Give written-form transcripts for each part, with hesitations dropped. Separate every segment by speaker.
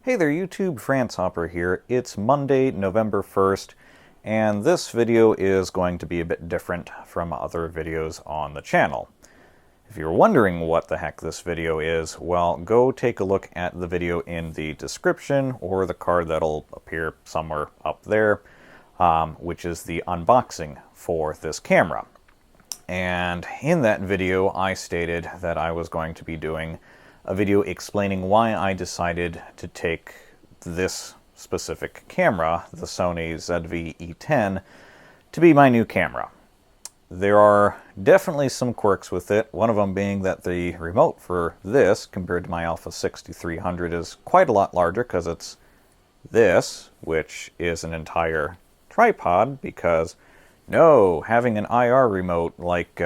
Speaker 1: Hey there YouTube, France Hopper here. It's Monday, November 1st, and this video is going to be a bit different from other videos on the channel. If you're wondering what the heck this video is, well, go take a look at the video in the description or the card that'll appear somewhere up there, which is the unboxing for this camera. And in that video, I stated that I was going to be doing a video explaining why I decided to take this specific camera, the Sony ZV-E10, to be my new camera. There are definitely some quirks with it, one of them being that the remote for this, compared to my Alpha 6300, is quite a lot larger because it's this, which is an entire tripod, because no, having an IR remote like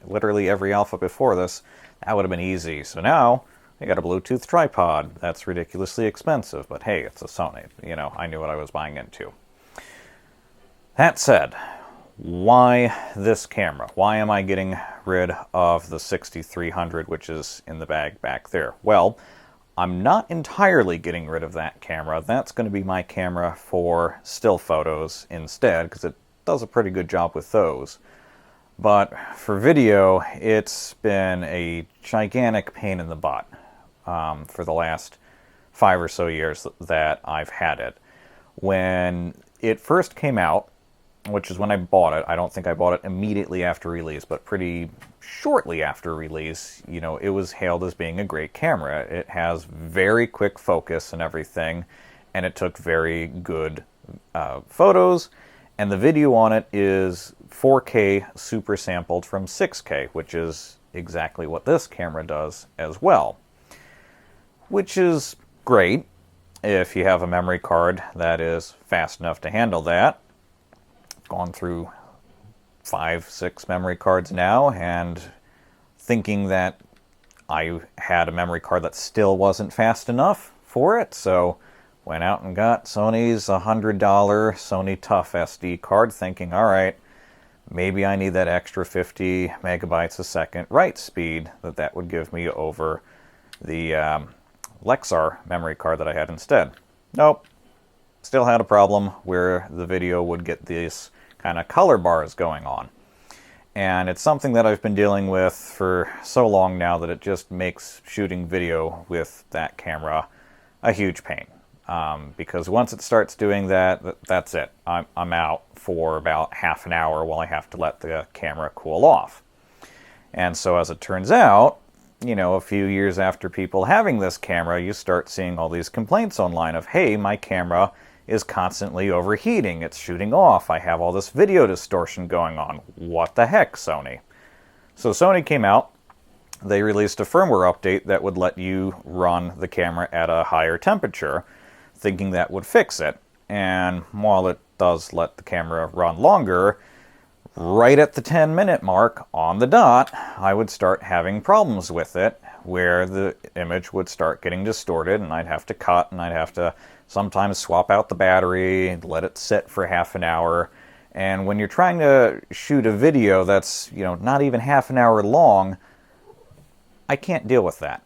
Speaker 1: literally every Alpha before this, that would have been easy. So now I got a Bluetooth tripod. That's ridiculously expensive, but hey, it's a Sony. You know, I knew what I was buying into. That said, why this camera? Why am I getting rid of the 6300, which is in the bag back there? Well, I'm not entirely getting rid of that camera. That's going to be my camera for still photos instead, because it does a pretty good job with those. But for video, it's been a gigantic pain in the butt for the last 5 or so years that I've had it. When it first came out, which is when I bought it, I don't think I bought it immediately after release, but pretty shortly after release, you know, it was hailed as being a great camera. It has very quick focus and everything, and it took very good photos. And the video on it is 4K super sampled from 6K, which is exactly what this camera does as well. Which is great if you have a memory card that is fast enough to handle that. I've gone through 5, 6 memory cards now, and thinking that I had a memory card that still wasn't fast enough for it, so went out and got Sony's $100 Sony Tough SD card, thinking, all right, maybe I need that extra 50 megabytes a second write speed that would give me over the Lexar memory card that I had instead. Nope. Still had a problem where the video would get these kind of color bars going on. And it's something that I've been dealing with for so long now that it just makes shooting video with that camera a huge pain. Because once it starts doing that, that's it. I'm out for about half an hour while I have to let the camera cool off. And so as it turns out, you know, a few years after people having this camera, you start seeing all these complaints online of, hey, my camera is constantly overheating. It's shooting off. I have all this video distortion going on. What the heck, Sony? So Sony came out. They released a firmware update that would let you run the camera at a higher temperature, thinking that would fix it. And while it does let the camera run longer, right at the 10-minute mark on the dot, I would start having problems with it, where the image would start getting distorted, and I'd have to cut, and I'd have to sometimes swap out the battery, let it sit for half an hour. And when you're trying to shoot a video that's, you know, not even half an hour long, I can't deal with that.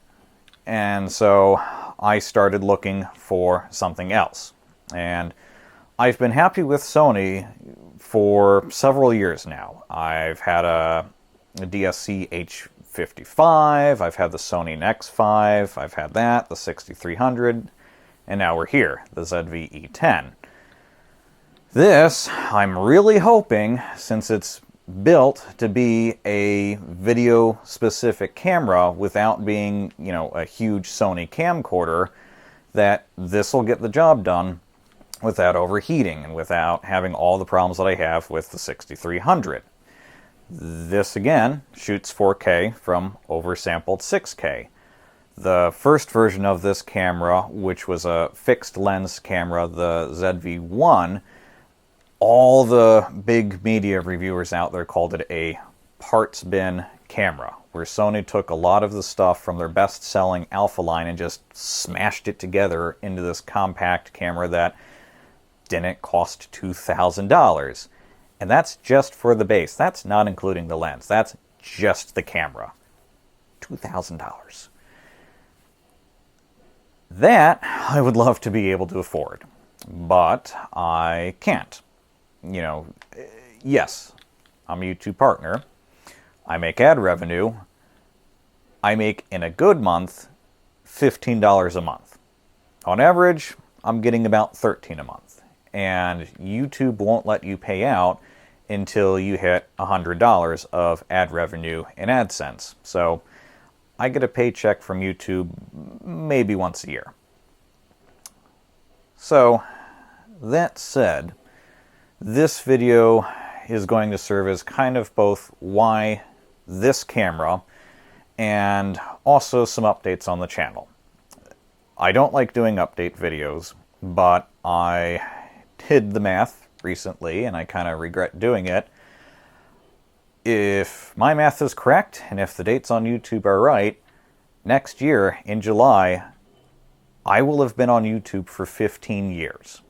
Speaker 1: And so I started looking for something else. And I've been happy with Sony for several years now. I've had a DSC H55, I've had the Sony X5, I've had that, the 6300, and now we're here, the ZV-E10. This, I'm really hoping, since it's built to be a video-specific camera without being, you know, a huge Sony camcorder, that this will get the job done without overheating and without having all the problems that I have with the 6300. This, again, shoots 4K from oversampled 6K. The first version of this camera, which was a fixed lens camera, the ZV-1, all the big media reviewers out there called it a parts bin camera, where Sony took a lot of the stuff from their best-selling Alpha line and just smashed it together into this compact camera that didn't cost $2,000. And that's just for the base. That's not including the lens. That's just the camera. $2,000. That I would love to be able to afford, but I can't. You know, yes, I'm a YouTube partner. I make ad revenue. I make, in a good month, $15 a month. On average, I'm getting about $13 a month. And YouTube won't let you pay out until you hit $100 of ad revenue in AdSense. So I get a paycheck from YouTube maybe once a year. So, that said, this video is going to serve as kind of both why this camera and also some updates on the channel. I don't like doing update videos, but I did the math recently and I kind of regret doing it. If my math is correct, and if the dates on YouTube are right, next year, in July, I will have been on YouTube for 15 years.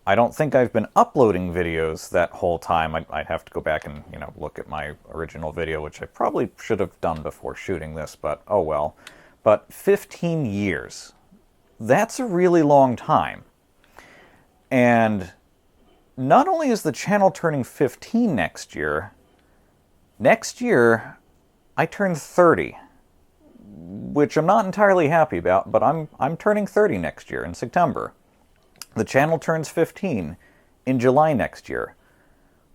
Speaker 1: I don't think I've been uploading videos that whole time. I'd have to go back and, look at my original video, which I probably should have done before shooting this, but oh well. But 15 years, that's a really long time. And not only is the channel turning 15 next year I turn 30, which I'm not entirely happy about, but I'm turning 30 next year in September. The channel turns 15 in July next year,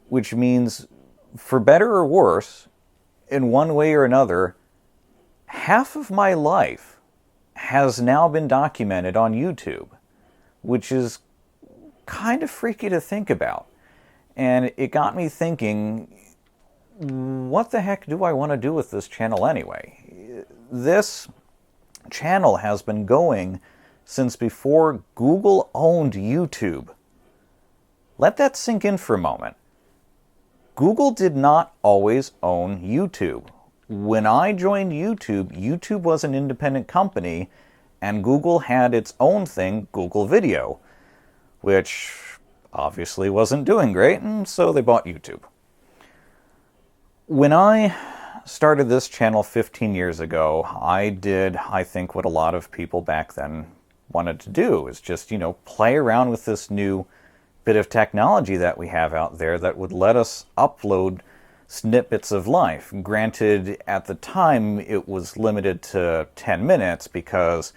Speaker 1: which means, for better or worse, in one way or another, half of my life has now been documented on YouTube, which is kind of freaky to think about. And it got me thinking, what the heck do I want to do with this channel anyway? This channel has been going since before Google owned YouTube. Let that sink in for a moment. Google did not always own YouTube. When I joined YouTube, YouTube was an independent company, and Google had its own thing, Google Video, which obviously wasn't doing great, and so they bought YouTube. When I started this channel 15 years ago, I did, I think, what a lot of people back then wanted to do, is just, play around with this new bit of technology that we have out there that would let us upload snippets of life. Granted, at the time, it was limited to 10 minutes because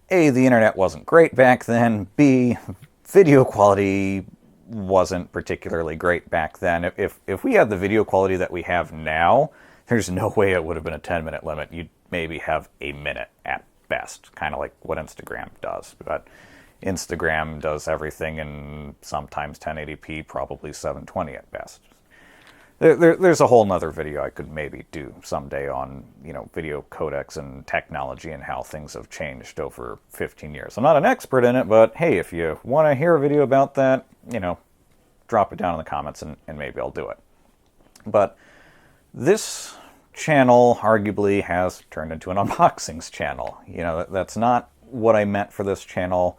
Speaker 1: A, the internet wasn't great back then, B, video quality wasn't particularly great back then. If we had the video quality that we have now, there's no way it would have been a 10-minute limit. You'd maybe have a minute at best, kind of like what Instagram does. But Instagram does everything in sometimes 1080p, probably 720 at best. There's a whole nother video I could maybe do someday on, video codecs and technology and how things have changed over 15 years. I'm not an expert in it, but hey, if you want to hear a video about that, drop it down in the comments and maybe I'll do it. But this channel arguably has turned into an unboxings channel. That's not what I meant for this channel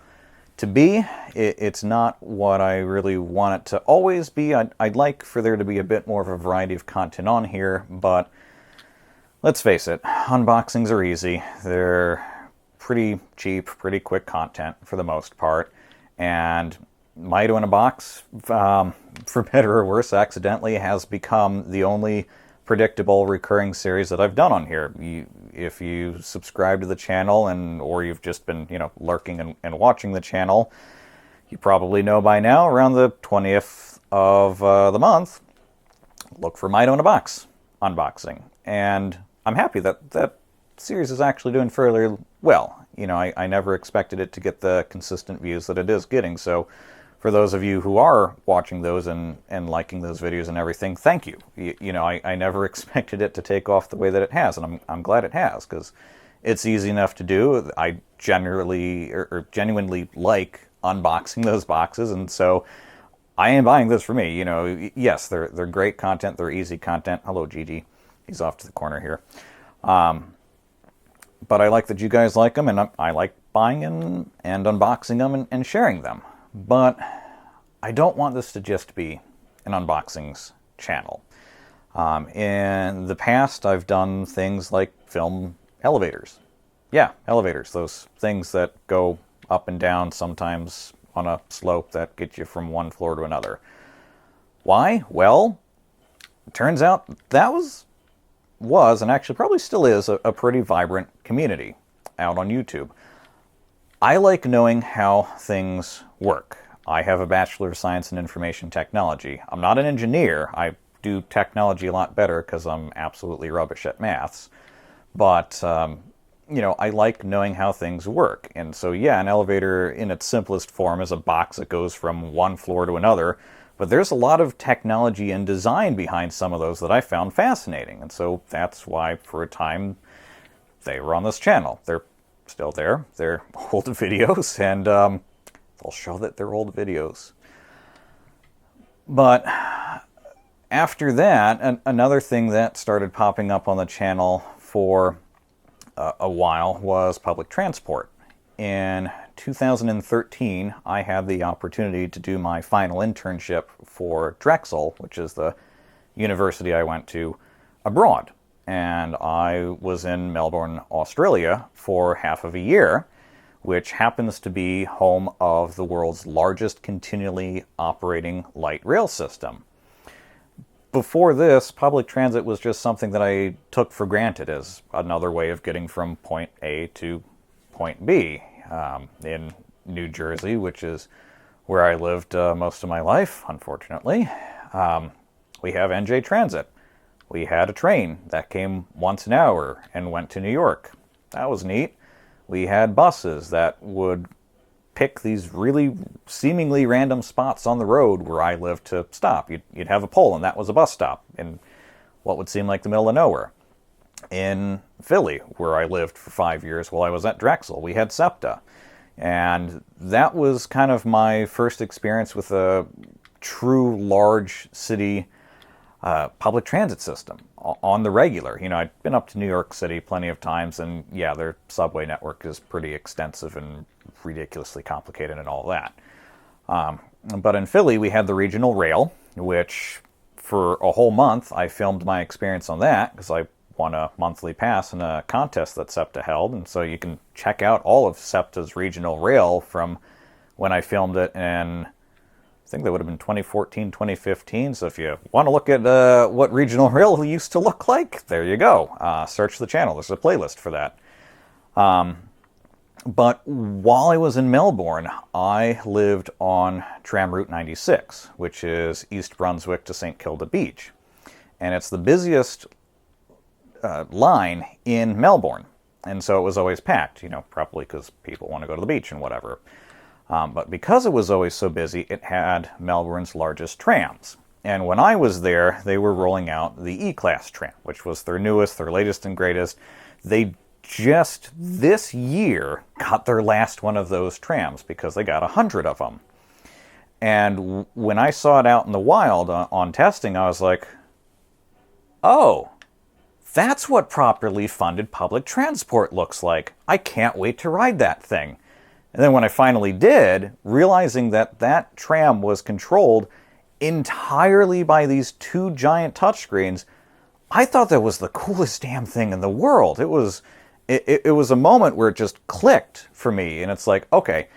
Speaker 1: to be. It's not what I really want it to always be. I'd like for there to be a bit more of a variety of content on here, but let's face it, unboxings are easy. They're pretty cheap, pretty quick content for the most part, and My Do in a Box, for better or worse, accidentally has become the only predictable recurring series that I've done on here. If you subscribe to the channel or you've just been, lurking and watching the channel, you probably know by now, around the 20th of the month, look for My Do in a Box unboxing. And I'm happy that that series is actually doing fairly well. I never expected it to get the consistent views that it is getting, so for those of you who are watching those and liking those videos and everything, thank you. I never expected it to take off the way that it has, and I'm glad it has, because it's easy enough to do. I genuinely like unboxing those boxes, and so I am buying this for me. Yes, they're great content, they're easy content. Hello, Gigi. He's off to the corner here. But I like that you guys like them, and I like buying them and unboxing them and sharing them. But I don't want this to just be an unboxings channel. In the past, I've done things like film elevators, Yeah, elevators, those things that go up and down, sometimes on a slope that gets you from one floor to another. Why? Well, it turns out that was and actually probably still is a pretty vibrant community out on YouTube. I like knowing how things work. I have a Bachelor of Science in Information Technology. I'm not an engineer. I do technology a lot better because I'm absolutely rubbish at maths. But, I like knowing how things work. And so, yeah, an elevator in its simplest form is a box that goes from one floor to another. But there's a lot of technology and design behind some of those that I found fascinating. And so that's why, for a time, they were on this channel. They're still there. They're old videos, and I'll show that they're old videos. But after that, another thing that started popping up on the channel for a while was public transport. In 2013, I had the opportunity to do my final internship for Drexel, which is the university I went to, abroad. And I was in Melbourne, Australia for half of a year, which happens to be home of the world's largest continually operating light rail system. Before this, public transit was just something that I took for granted as another way of getting from point A to point B. In New Jersey, which is where I lived most of my life, unfortunately, we have NJ Transit. We had a train that came once an hour and went to New York. That was neat. We had buses that would pick these really seemingly random spots on the road where I lived to stop. You'd have a pole, and that was a bus stop in what would seem like the middle of nowhere. In Philly, where I lived for 5 years while I was at Drexel, we had SEPTA. And that was kind of my first experience with a true large city public transit system on the regular. I'd been up to New York City plenty of times, and yeah, their subway network is pretty extensive and ridiculously complicated and all that. But in Philly, we had the regional rail, which for a whole month, I filmed my experience on that because I won a monthly pass in a contest that SEPTA held, and so you can check out all of SEPTA's regional rail from when I filmed it in, I think that would have been 2014, 2015, so if you want to look at what regional rail used to look like, there you go. Search the channel, there's a playlist for that. But while I was in Melbourne, I lived on Tram Route 96, which is East Brunswick to St. Kilda Beach, and it's the busiest line in Melbourne, and so it was always packed, probably because people want to go to the beach and whatever. But because it was always so busy, it had Melbourne's largest trams. And when I was there, they were rolling out the E-Class tram, which was their newest, their latest and greatest. They just this year got their last one of those trams because they got 100 of them. And when I saw it out in the wild on testing, I was like, oh, that's what properly funded public transport looks like. I can't wait to ride that thing. And then when I finally did, realizing that that tram was controlled entirely by these two giant touchscreens, I thought that was the coolest damn thing in the world. It was a moment where it just clicked for me. And it's like, okay,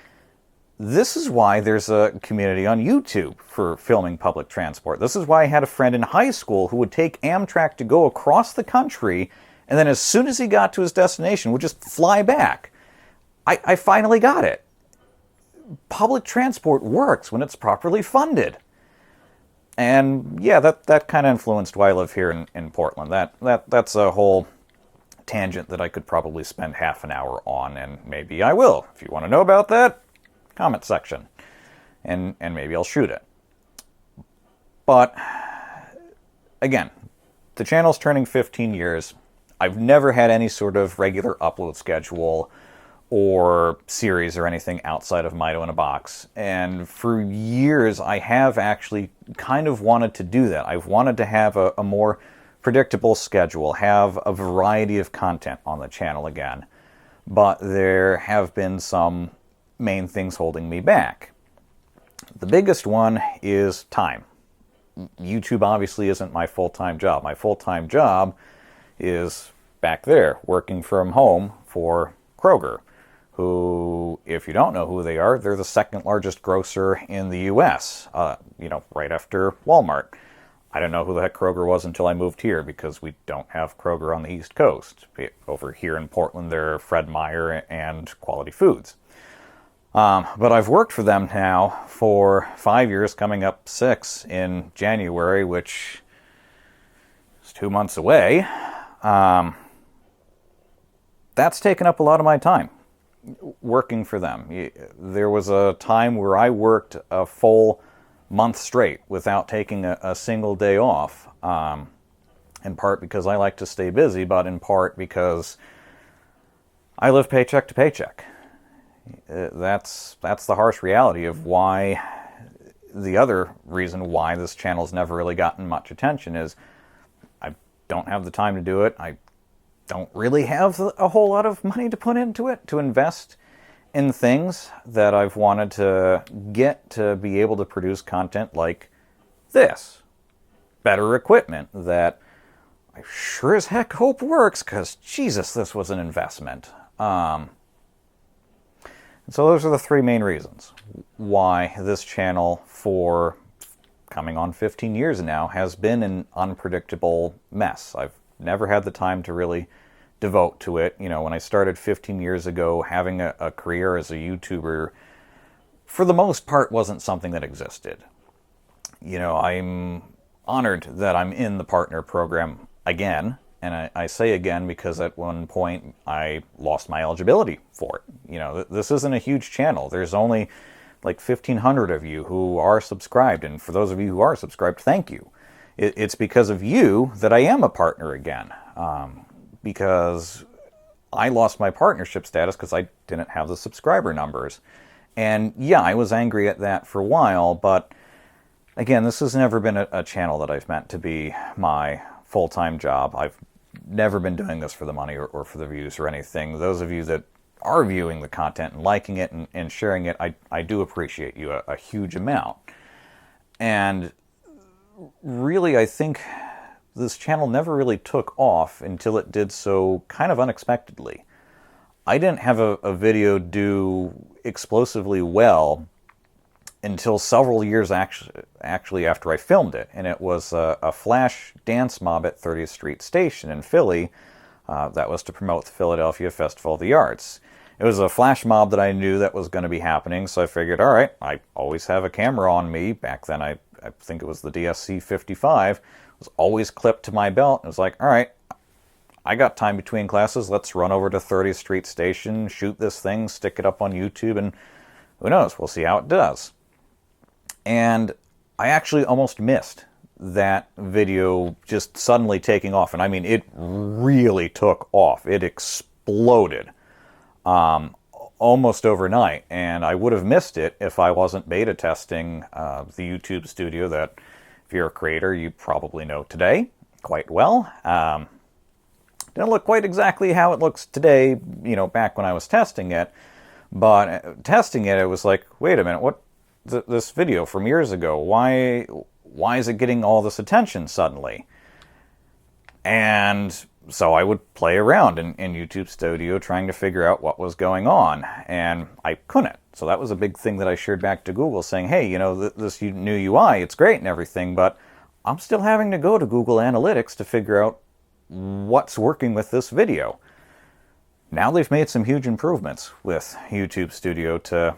Speaker 1: this is why there's a community on YouTube for filming public transport. This is why I had a friend in high school who would take Amtrak to go across the country, and then as soon as he got to his destination, would just fly back. I finally got it. Public transport works when it's properly funded. And yeah, that kind of influenced why I live here in Portland. That's a whole tangent that I could probably spend half an hour on, and maybe I will. If you want to know about that, comment section, and maybe I'll shoot it. But again, the channel's turning 15 years. I've never had any sort of regular upload schedule or series or anything outside of Mito in a Box. And for years, I have actually kind of wanted to do that. I've wanted to have a more predictable schedule, have a variety of content on the channel again. But there have been some main things holding me back. The biggest one is time. YouTube obviously isn't my full-time job. My full-time job is back there, working from home for Kroger, who, if you don't know who they are, they're the second largest grocer in the U.S., right after Walmart. I didn't know who the heck Kroger was until I moved here, because we don't have Kroger on the East Coast. Over here in Portland, they're Fred Meyer and Quality Foods. But I've worked for them now for 5 years, coming up 6 in January, which is 2 months away. That's taken up a lot of my time, working for them. There was a time where I worked a full month straight without taking a single day off, in part because I like to stay busy, but in part because I live paycheck to paycheck. That's the harsh reality of why, the other reason why this channel's never really gotten much attention is I don't have the time to do it. I don't really have a whole lot of money to put into it, to invest in things that I've wanted to get to be able to produce content like this. Better equipment that I sure as heck hope works, because Jesus, this was an investment. So those are the 3 main reasons why this channel, for coming on 15 years now, has been an unpredictable mess. I've never had the time to really devote to it. When I started 15 years ago, having a career as a YouTuber, for the most part, wasn't something that existed. I'm honored that I'm in the partner program again. And I say again because at one point I lost my eligibility for it. This isn't a huge channel. There's only like 1,500 of you who are subscribed. And for those of you who are subscribed, thank you. It's because of you that I am a partner again. Because I lost my partnership status because I didn't have the subscriber numbers. And yeah, I was angry at that for a while. But again, this has never been a channel that I've meant to be my full-time job. I've never been doing this for the money or for the views or anything. Those of you that are viewing the content and liking it and sharing it, I do appreciate you a huge amount. And really, I think this channel never really took off until it did so kind of unexpectedly. I didn't have a video do explosively well until several years actually after I filmed it. And it was a flash dance mob at 30th Street Station in Philly. That was to promote the Philadelphia Festival of the Arts. It was a flash mob that I knew that was going to be happening, so I figured, all right, I always have a camera on me. Back then, I think it was the DSC-55. It was always clipped to my belt. It was like, all right, I got time between classes. Let's run over to 30th Street Station, shoot this thing, stick it up on YouTube, and who knows? We'll see how it does. And I actually almost missed that video just suddenly taking off. And I mean, it really took off. It exploded almost overnight. And I would have missed it if I wasn't beta testing the YouTube studio that, if you're a creator, you probably know today quite well. Didn't look quite exactly how it looks today, back when I was testing it. But testing it, it was like, wait a minute, what? This video from years ago, why is it getting all this attention suddenly? And so I would play around in YouTube Studio trying to figure out what was going on, and I couldn't. So that was a big thing that I shared back to Google, saying, hey, this new UI, it's great and everything, but I'm still having to go to Google Analytics to figure out what's working with this video. Now they've made some huge improvements with YouTube Studio to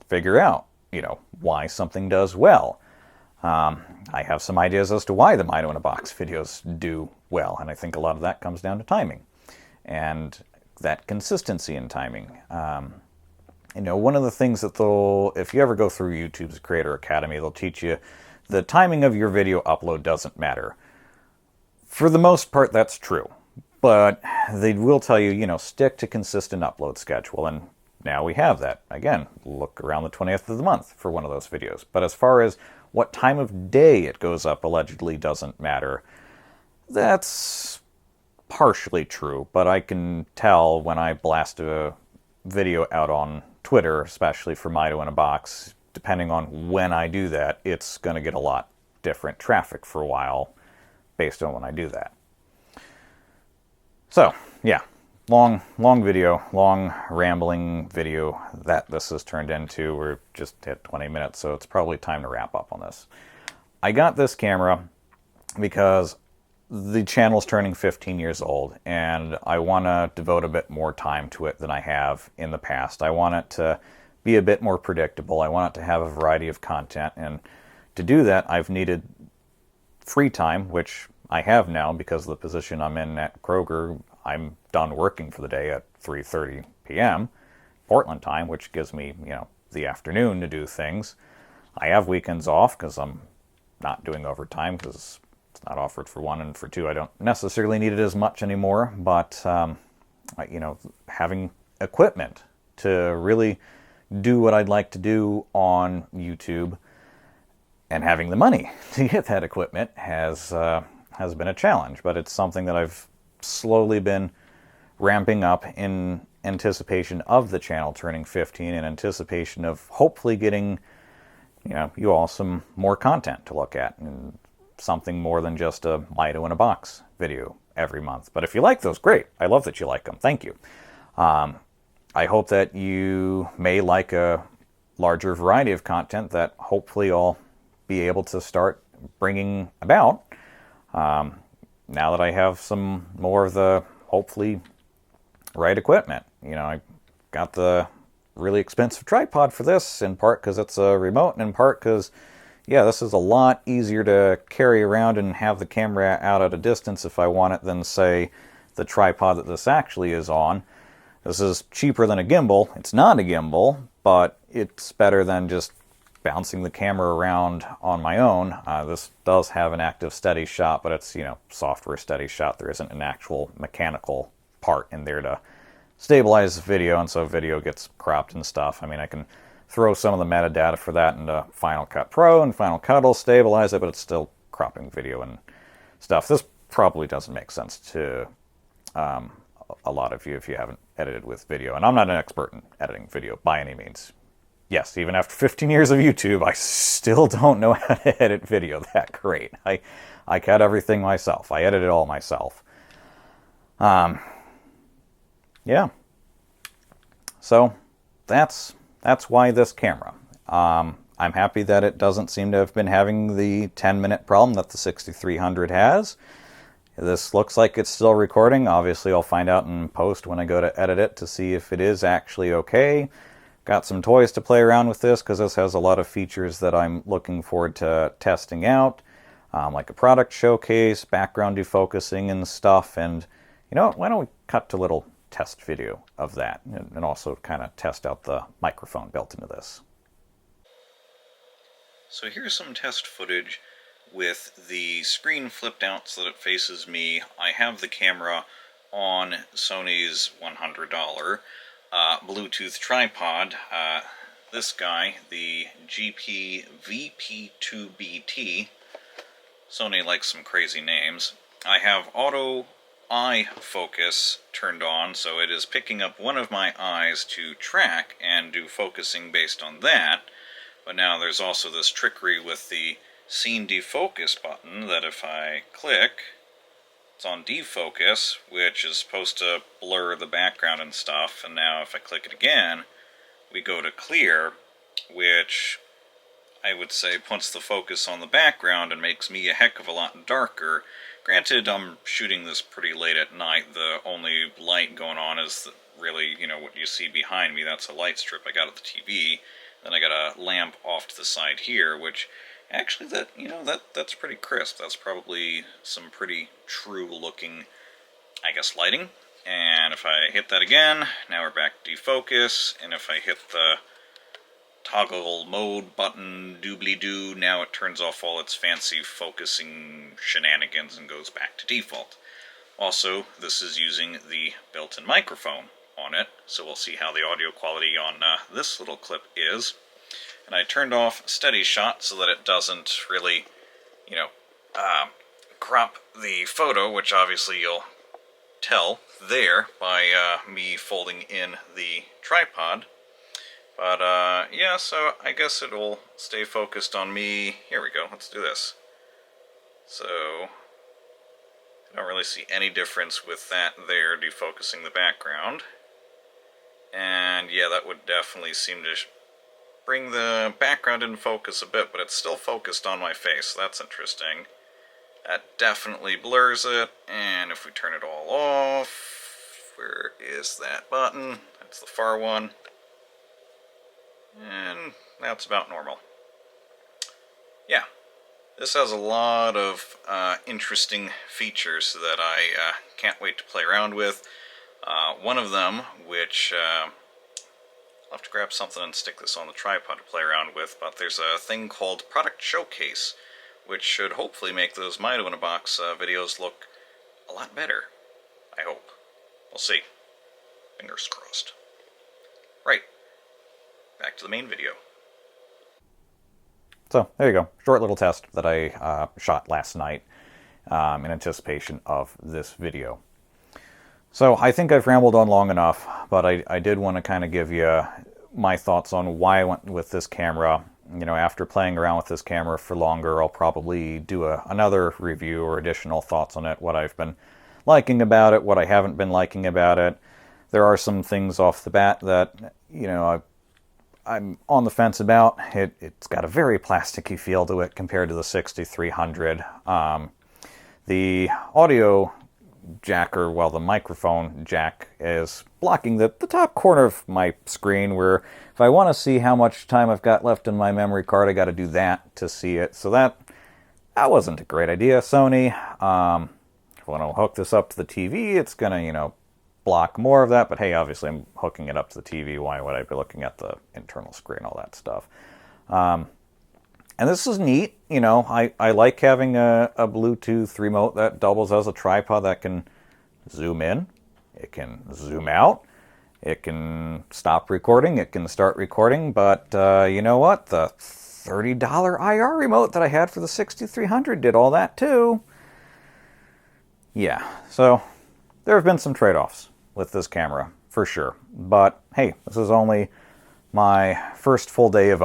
Speaker 1: figure out why something does well. I have some ideas as to why the Mito in a Box videos do well, and I think a lot of that comes down to timing and that consistency in timing. One of the things that if you ever go through YouTube's Creator Academy, they'll teach you the timing of your video upload doesn't matter. For the most part, that's true, but they will tell you, stick to consistent upload schedule, and now we have that. Again, look around the 20th of the month for one of those videos. But as far as what time of day it goes up allegedly doesn't matter, that's partially true. But I can tell when I blast a video out on Twitter, especially for Mito in a Box, depending on when I do that, it's going to get a lot different traffic for a while based on when I do that. So, yeah. long video, long rambling video that this has turned into. We're just at 20 minutes, so it's probably time to wrap up on this. I got this camera because the channel's turning 15 years old, and I want to devote a bit more time to it than I have in the past. I want it to be a bit more predictable. I want it to have a variety of content, and to do that, I've needed free time, which I have now because of the position I'm in at Kroger. I'm done working for the day at 3:30 p.m. Portland time, which gives me, the afternoon to do things. I have weekends off because I'm not doing overtime because it's not offered for one, and for two, I don't necessarily need it as much anymore. But, having equipment to really do what I'd like to do on YouTube and having the money to get that equipment has been a challenge. But it's something that I've slowly been ramping up in anticipation of the channel turning 15, in anticipation of hopefully getting you all some more content to look at, and something more than just a Mito in a box video every month. But if you like those, great. I love that you like them. Thank you. I hope that you may like a larger variety of content that hopefully I'll be able to start bringing about now that I have some more of the hopefully right equipment. I got the really expensive tripod for this, in part because it's a remote, and in part because, this is a lot easier to carry around and have the camera out at a distance if I want it than, say, the tripod that this actually is on. This is cheaper than a gimbal. It's not a gimbal, but it's better than just bouncing the camera around on my own. This does have an active steady shot, but it's, software steady shot. There isn't an actual mechanical part in there to stabilize the video, and so video gets cropped and stuff. I mean, I can throw some of the metadata for that into Final Cut Pro, and Final Cut will stabilize it, but it's still cropping video and stuff. This probably doesn't make sense to a lot of you if you haven't edited with video, and I'm not an expert in editing video by any means. Yes, even after 15 years of YouTube, I still don't know how to edit video that great. I cut everything myself. I edit it all myself. Yeah. So that's why this camera. I'm happy that it doesn't seem to have been having the 10-minute problem that the 6300 has. This looks like it's still recording. Obviously, I'll find out in post when I go to edit it to see if it is actually okay. Got some toys to play around with this because this has a lot of features that I'm looking forward to testing out, like a product showcase, background defocusing and stuff. And why don't we cut to a little test video of that, and also kind of test out the microphone built into this. So here's some test footage with the screen flipped out so that it faces me. I have the camera on Sony's $100 Bluetooth tripod. This guy, the ZV-E10. Sony likes some crazy names. I have auto eye focus turned on, so it is picking up one of my eyes to track and do focusing based on that. But now there's also this trickery with the scene defocus button that if I click, it's on defocus, which is supposed to blur the background and stuff, and now if I click it again, we go to clear, which I would say puts the focus on the background and makes me a heck of a lot darker. Granted, I'm shooting this pretty late at night. The only light going on is really, what you see behind me. That's a light strip I got at the TV. Then I got a lamp off to the side here, which actually that's pretty crisp. That's probably some pretty true looking, lighting. And if I hit that again, now we're back to defocus. And if I hit the toggle mode button doobly-doo, now it turns off all its fancy focusing shenanigans and goes back to default. Also, this is using the built-in microphone on it, so we'll see how the audio quality on this little clip is. And I turned off steady shot so that it doesn't really, crop the photo, which obviously you'll tell there by me folding in the tripod. But, yeah, so I guess it'll stay focused on me. Here we go, let's do this. So, I don't really see any difference with that there defocusing the background. And yeah, that would definitely seem to bring the background in focus a bit, but it's still focused on my face. That's interesting. That definitely blurs it, and if we turn it all off, where is that button? That's the far one. And that's about normal. Yeah, this has a lot of interesting features that I can't wait to play around with. One of them, which I'll have to grab something and stick this on the tripod to play around with, but there's a thing called Product Showcase, which should hopefully make those Mito in a Box videos look a lot better. I hope. We'll see. Fingers crossed. Right. Back to the main video. So, there you go. Short little test that I shot last night in anticipation of this video. So, I think I've rambled on long enough, but I did want to kind of give you my thoughts on why I went with this camera. You know, after playing around with this camera for longer, I'll probably do another review or additional thoughts on it, what I've been liking about it, what I haven't been liking about it. There are some things off the bat that, you know, I'm on the fence about. It's got a very plasticky feel to it compared to the 6300. The audio jack, or well, the microphone jack, is blocking the top corner of my screen, where if I want to see how much time I've got left in my memory card, I got to do that to see it. So that wasn't a great idea, Sony. If I want to hook this up to the TV, it's going to, you know, block more of that, but hey, obviously I'm hooking it up to the TV. Why would I be looking at the internal screen, all that stuff? And this is neat. You know, I like having a Bluetooth remote that doubles as a tripod that can zoom in, it can zoom out, it can stop recording, it can start recording, but you know what? The $30 IR remote that I had for the 6300 did all that too. Yeah, so there have been some trade-offs with this camera, for sure. But hey, this is only my first full day of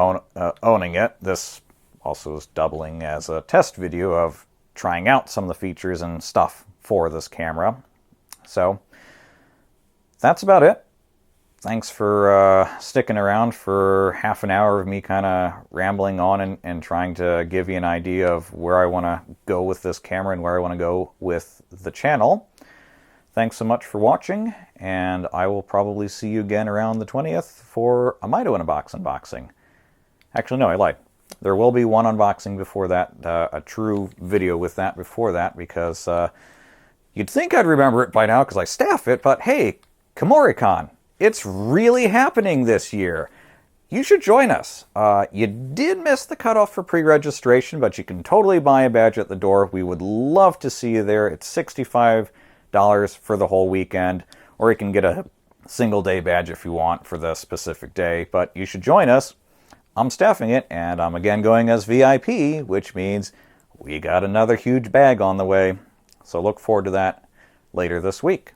Speaker 1: owning it. This also is doubling as a test video of trying out some of the features and stuff for this camera. So that's about it. Thanks for sticking around for half an hour of me kind of rambling on and trying to give you an idea of where I want to go with this camera and where I want to go with the channel. Thanks so much for watching, and I will probably see you again around the 20th for a Mito in a Box unboxing. Actually, no, I lied. There will be one unboxing before that, a true video with that before that, because you'd think I'd remember it by now because I staff it, but hey, KomoriCon, it's really happening this year. You should join us. You did miss the cutoff for pre-registration, but you can totally buy a badge at the door. We would love to see you there. It's $65 for the whole weekend, or you can get a single day badge if you want for the specific day, but you should join us. I'm staffing it, and I'm again going as VIP, which means we got another huge bag on the way. So look forward to that later this week.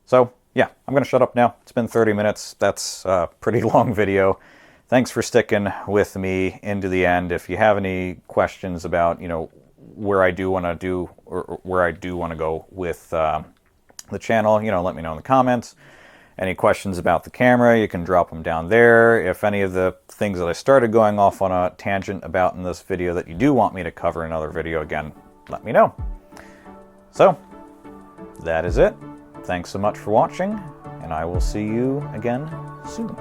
Speaker 1: So yeah, I'm going to shut up now. It's been 30 minutes. That's a pretty long video. Thanks for sticking with me into the end. If you have any questions about, you know, where I do want to do, or where I do want to go with the channel, you know, let me know in the comments. Any questions about the camera, you can drop them down there. If any of the things that I started going off on a tangent about in this video that you do want me to cover in another video, again, let me know. So, that is it. Thanks so much for watching, and I will see you again soon.